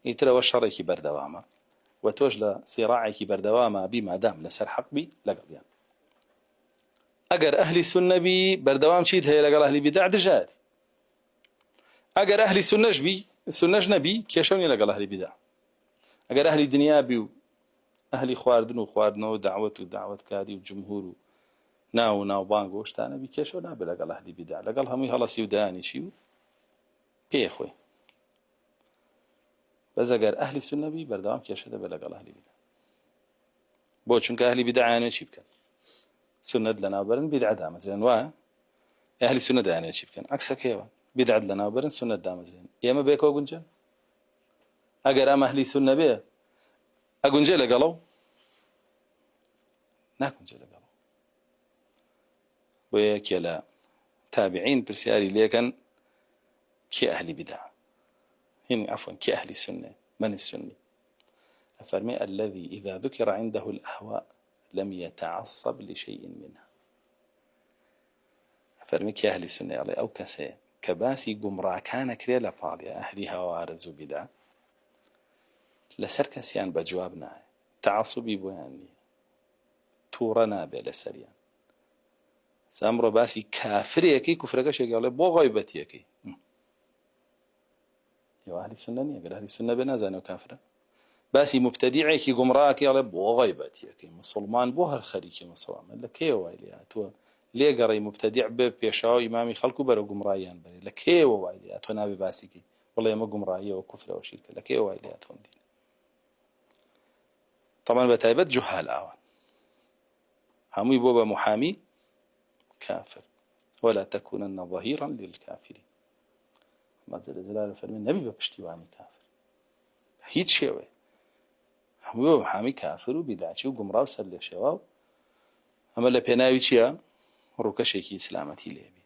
ئیترەوە شەڕێکی بەردەوامە و تۆش لە سیراعێکی بەردەوامە بی مادام لەسەر حەق بی لەگەڵیان. ئەگەر ئەهلی سوننە بی بەردەوام چیت هەیە لەگەڵ ئەهلی بیدع دژایەتی. ئەگەر ئەهلی سوننەش بی سوننەش نەبی کێشە نیە لەگەڵ ئەهلی بیدع. ئەگەر ئەهلی دنیا بی و ئەهلی خواردن و خواردنەوە و دعوت و دعوتکاری و جمهور و ناو و ناوبانگ و شتانە بی کێشە نابێت لەگەڵ ئەهلی بیدع، لەگەڵ هەمووی هەڵەسی و دایانیشی و پێخۆی. بەس ئەگەر ئەهلی سوننە بی بەردەوام کێشە دەبێت لەگەڵ ئەهلی بیدع. بۆ چونکە ئەهلی بیدع یانێ چی بکەن؟ سنت لەناوبەرن بیدعە دامەزرێن، وایە؟ ئەهلی سوننە دەیانێ چی بکەن؟ عەکسەکەیەوە، بیدعەت لەناوبەرن سنت دامەزرێن. ئێمە بێکەوە گونجە؟ ئەگەر ئەمە ئەهلی سوننە بێ ئەگونجێ لەگەڵەوە؟ ناکونجێ لەگەڵەوە. بۆ یەکێ لە تابعین پرسیاری لێکەن کێ ئەهلی بیدع؟ هین عفوا کێ ئەهلی سوننە؟ من السني؟ أفرمي الذي إذا ذكر عنده الأهواء لم يتعصب لشيء منها. أفرمي كي أهل السنة علي أو كسي كباسي قمرا كان كريلا فاضية أهلي هوارز وبدع لسر كسيان بجوابنا تعصبي بواني تورنا بلسريان سامرو باسي كافر يكي كفرك شيء قال بو غيبت يكي يا أهل السنة قال أهل السنة بنازانه كافرة باسی مبتدیعێکی گومڕاکی ئەڵێ بۆ غەیبەتیەکەی مسلمان بۆ هەر خەریکی مسلمان لە کێوە وای لێ هاتووە لێگەڕی مبتدیع بێ پێشاو ئیمامی خەڵکو بەرەو گومڕاییان بەرێ لە کێوە وای لێ هاتووە نابێ باسیکەی وەڵێ ئەمە گومڕاییەوە کوفرەوە شیرکە لە کێوە وای لێ هاتووە دین. طبعا بەتایبەت جوهال ئاوان هەمووی بۆ بە محامی کافر ولا تكونن ظهيرا للكافرين. ما جل جلاله فەرمێ نەبی بە پشتیوانی کافر هیچ شێوەیە هەمووی بە محامی کافر و بیدعچی و گومڕا و سەر لێ شێوا و ئەمە لە پێناوی چییە؟ ڕووکەشێکی ئیسلامەتی لێبی.